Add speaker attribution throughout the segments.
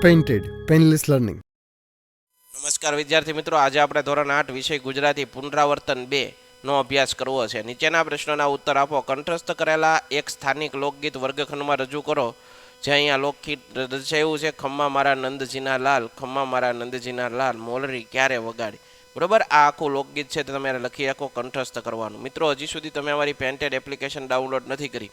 Speaker 1: Painted painless learning.
Speaker 2: નમસ્કાર વિદ્યાર્થી મિત્રો, આજે આપણે ધોરણ 8 વિષય ગુજરાતી પુનરાવર્તન 2 નો અભ્યાસ કરવો છે. નીચેના પ્રશ્નોના ઉત્તર આપો. કંઠસ્થ કરેલા એક સ્થાનિક લોકગીત વર્ગખંડમાં રજૂ કરો. જે અહીંયા લોકગીત રચાયું છે: ખમ્મા મારા નંદજીના લાલ, ખમ્મા મારા નંદજીના લાલ, મોલરી ક્યારે વગાડી. બરોબર, આ આખું લોકગીત છે તે તમારે લખી રાખો, કંઠસ્થ કરવાનું. મિત્રો, હજી સુધી તમે અમારી પેન્ટેડ એપ્લિકેશન ડાઉનલોડ નથી કરી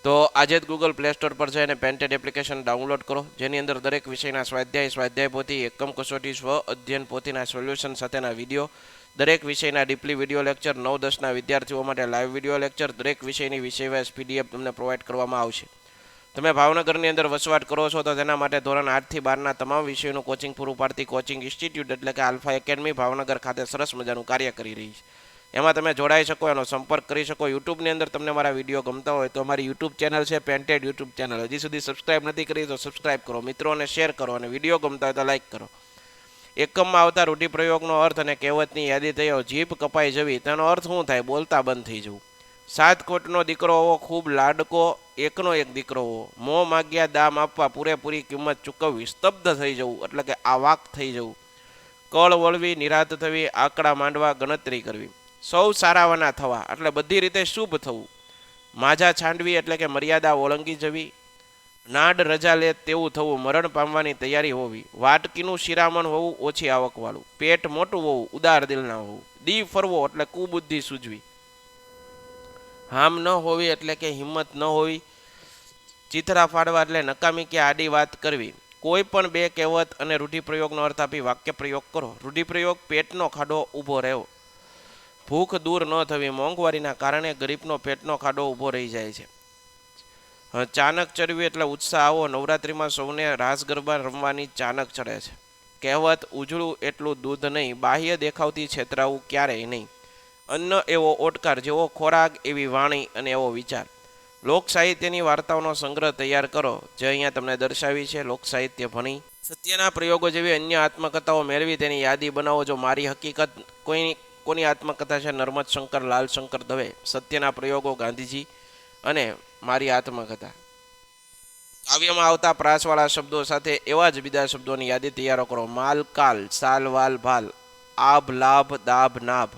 Speaker 2: તો આજે જ ગૂગલ પ્લે સ્ટોર પર જઈને પેન્ટેડ એપ્લિકેશન ડાઉનલોડ કરો, જેની અંદર દરેક વિષયના સ્વાધ્યાય પોથી, એકમ કસોટી, સ્વ અધ્યયન પોથીના સોલ્યુશન સાથેના વિડીયો, દરેક વિષયના ડીપલી વિડીયો લેક્ચર, 9-10ના વિદ્યાર્થીઓ માટે લાઈવ વિડીયો લેક્ચર, દરેક વિષયની વિષયવાઇઝ PDF તમને પ્રોવાઈડ કરવામાં આવશે. તમે ભાવનગરની અંદર વસવાટ કરો છો તો તેના માટે ધોરણ 8થી 12ના તમામ વિષયોનું કોચિંગ પૂરું પાડતી કોચિંગ ઇન્સ્ટિટ્યૂટ એટલે કે આલ્ફા એકેડમી ભાવનગર ખાતે સરસ મજાનું કાર્ય કરી રહી છે. એમાં તમે જોડાઈ શકો, એનો સંપર્ક કરી શકો. યુટ્યુબની અંદર તમને મારા વિડીયો ગમતા હોય તો અમારી યુટ્યુબ ચેનલ છે પેન્ટેડ યુટ્યુબ ચેનલ. હજી સુધી સબસ્ક્રાઇબ નથી કરી તો સબસ્ક્રાઇબ કરો, મિત્રોને શેર કરો, અને વિડીયો ગમતા હોય તો લાઇક કરો. એકમમાં આવતા રૂઢિપ્રયોગનો અર્થ અને કહેવતની યાદી થયો. જીભ કપાઈ જવી, તેનો અર્થ શું થાય? બોલતા બંધ થઈ જવું. 7 કોટનો દીકરો હોવો, ખૂબ લાડકો, એકનો એક દીકરો હોવો. મોં માગ્યા દામ આપવા, પૂરેપૂરી કિંમત ચૂકવવી. સ્તબ્ધ થઈ જવું એટલે કે આવાક થઈ જવું. કળ વળવી, નિરાત થવી, આંકડા માંડવા, ગણતરી કરવી. સૌ સારાવાના થવા એટલે બધી રીતે શુભ થવું. માજા છાંડવી એટલે કે મર્યાદા ઓળંગી જવી. નાડ રજા લે તેવું થવું, મરણ પામવાની તૈયારી હોવી. વાટકીનું શિરામણ હોવું, ઓછી આવકવાળું. પેટ મોટું હોવું, ઉદાર દિલના હોવું. દી ફરવો એટલે કુબુદ્ધિ સૂજવી. હામ ન હોવી એટલે કે હિંમત ન હોવી. ચીથરા ફાડવા એટલે નકામી કે આડી વાત કરવી. કોઈ પણ 2 કહેવત અને રૂઢિપ્રયોગનો અર્થ આપી વાક્ય પ્રયોગ કરો. રૂઢિપ્રયોગ: પેટનો ખાડો ઊભો રહ્યો. ભૂખ દૂર ન થવી, મોંઘવારીના કારણે ગરીબનો પેટનો ખાડો ઊભો રહી જાય છે. ચાનક ચડવી એટલે ઉત્સાહ આવો. નવરાત્રિમાં સૌને રાસ ગરબા રમવાની ચાનક ચડે છે. કહેવત: ઉજળું એટલું દૂધ નહીં, બાહ્ય દેખાવથી છેતરાવું ક્યારેય નહીં. અન્ન એવો ઓટકાર, જેવો ખોરાક એવી વાણી અને એવો વિચાર. લોક સાહિત્યની વાર્તાઓનો સંગ્રહ તૈયાર કરો, જે અહીંયા તમને દર્શાવી છે. લોક સાહિત્ય ભણી સત્યના પ્રયોગો જેવી અન્ય આત્મકથાઓ મેળવી તેની યાદી બનાવો. જો મારી હકીકત કોની આત્મકથા છે? નર્મદ શંકર, લાલ શંકર દવે. સત્યના પ્રયોગો ગાંધીજી અને મારી આત્મકથા. કાવ્યમાં આવતા પ્રાસવાળા શબ્દો સાથે એવા જ બીજા શબ્દોની યાદી તૈયાર કરો. માલ, કાલ, સાલ, વાલ, ભાલ, આભ, લાભ, દાભ, નાભ.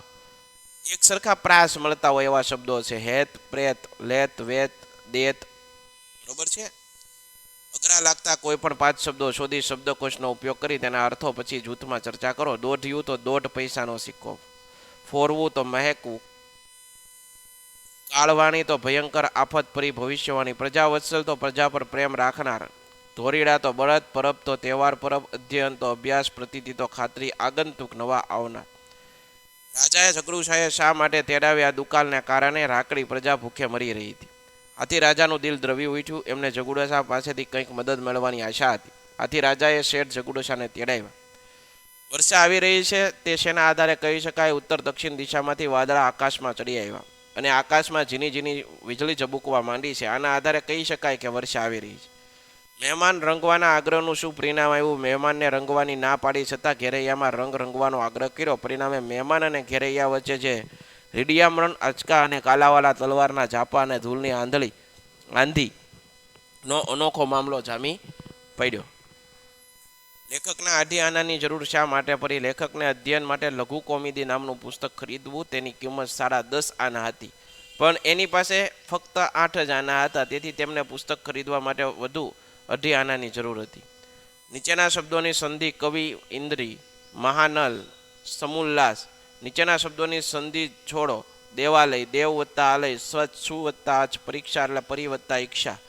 Speaker 2: એક સરખા પ્રાસ મળતા હોય એવા શબ્દો છે. હેત, પ્રેત, લેત, વેત, દેત. બરોબર છે. અઘરા લાગતા કોઈ પણ 5 શબ્દો શોધી શબ્દકોશનો ઉપયોગ કરી તેના અર્થો પછી જૂથમાં ચર્ચા કરો. દોઢિયું તો 1.5 પૈસાનો સિક્કો. ફોરવું તો મહેકવું. કાળવાણી તો ભયંકર આફત પરી ભવિષ્યવાણી. પ્રજાવત્સલ તો પ્રજા પર પ્રેમ રાખનાર. ધોરીડા તો બળદ, પરબ તો તહેવાર પરબ, અધ્યયન તો અભ્યાસ, પ્રતીતિ તો ખાતરી, આગંતુક નવા આવનાર. રાજાએ ઝઘડુશાહે શા માટે તેડાવ્યા? દુકાળને કારણે રાકડી પ્રજા ભૂખે મરી રહી હતી. આથી રાજાનું દિલ દ્રવી ઉઠ્યું. એમને ઝઘડુશાહ પાસેથી કંઈક મદદ મેળવવાની આશા હતી. આથી રાજાએ શેઠ ઝઘડુશાહને તેડાવ્યા. વર્ષા આવી રહી છે તે શેના આધારે કહી શકાય? ઉત્તર દક્ષિણ દિશામાંથી વાદળા આકાશમાં ચડી આવ્યા અને આકાશમાં ઝીણી ઝીણી વીજળી ઝબૂકવા માંડી છે. આના આધારે કહી શકાય કે વર્ષા આવી રહી છે. મહેમાન રંગવાના આગ્રહનું શું પરિણામ આવ્યું? મહેમાનને રંગવાની ના પાડી છતાં ઘેરૈયામાં રંગ રંગવાનો આગ્રહ કર્યો. પરિણામે મહેમાન અને ઘેરૈયા વચ્ચે જે રીડિયામણ, આંચકા અને કાલાવાલા તલવારના ઝાપા અને ધૂળની આંધીનો અનોખો મામલો જામી પડ્યો. લેખકના 8 આનાની જરૂર શા માટે પડી? લેખકને અધ્યયન માટે લઘુ કોમેડી નામનું પુસ્તક ખરીદવું. તેની કિંમત 10.5 આના હતી, પણ એની પાસે ફક્ત 8 જ આના હતા. તેથી તેમને પુસ્તક ખરીદવા માટે વધુ 2.5 આનાની જરૂર હતી. નીચેના શબ્દોની સંધિ: કવિ, ઇન્દ્રી, મહાનલ, સમુલ્લાસ. નીચેના શબ્દોની સંધિ છોડો. દેવાલય, દેવ વત્તા આલય, સ્વચ્છ, સુ વત્તા આચ, પરીક્ષા એટલે પરી વત્તા ઈક્ષા.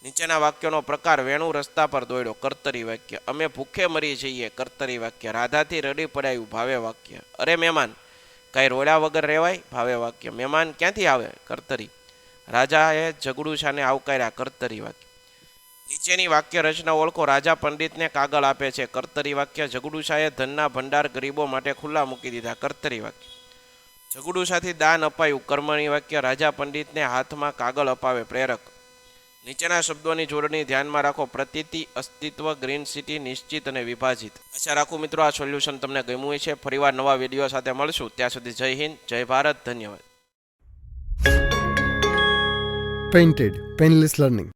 Speaker 2: નીચેના વાક્યનો પ્રકાર: વેણુ રસ્તા પર દોડ્યો, કર્તરી વાક્ય. અમે ભૂખે મરી જઈએ, કર્તરી વાક્ય. રાધાથી રડી પડાયું, ભાવે વાક્ય. અરે મહેમાન, કાંઈ રોડ્યા વગર રહેવાય, ભાવે વાક્ય. મહેમાન ક્યાંથી આવે? કર્તરી. રાજાએ ઝઘડુશાહને આવકાર્યા, કર્તરી વાક્ય. નીચેની વાક્ય રચના ઓળખો. રાજા પંડિતને કાગળ આપે છે, કર્તરી વાક્ય. ઝઘડુશાહે ધનના ભંડાર ગરીબો માટે ખુલ્લા મૂકી દીધા, કર્તરી વાક્ય. ઝઘડુશાહથી દાન અપાયું, કર્મણી વાક્ય. રાજા પંડિતને હાથમાં કાગળ અપાવે, પ્રેરક. નીચેના શબ્દોની જોડણી ધ્યાનમાં રાખો. પ્રતીતિ, અસ્તિત્વ, ગ્રીન સિટી, નિશ્ચિત અને વિભાજિત. આશા રાખું મિત્રો આ સોલ્યુશન તમને ગમ્યું છે. ફરીવાર નવા વિડીયો સાથે મળશું. ત્યાં સુધી જય હિન્દ, જય ભારત, ધન્યવાદ.
Speaker 1: Painted painless learning.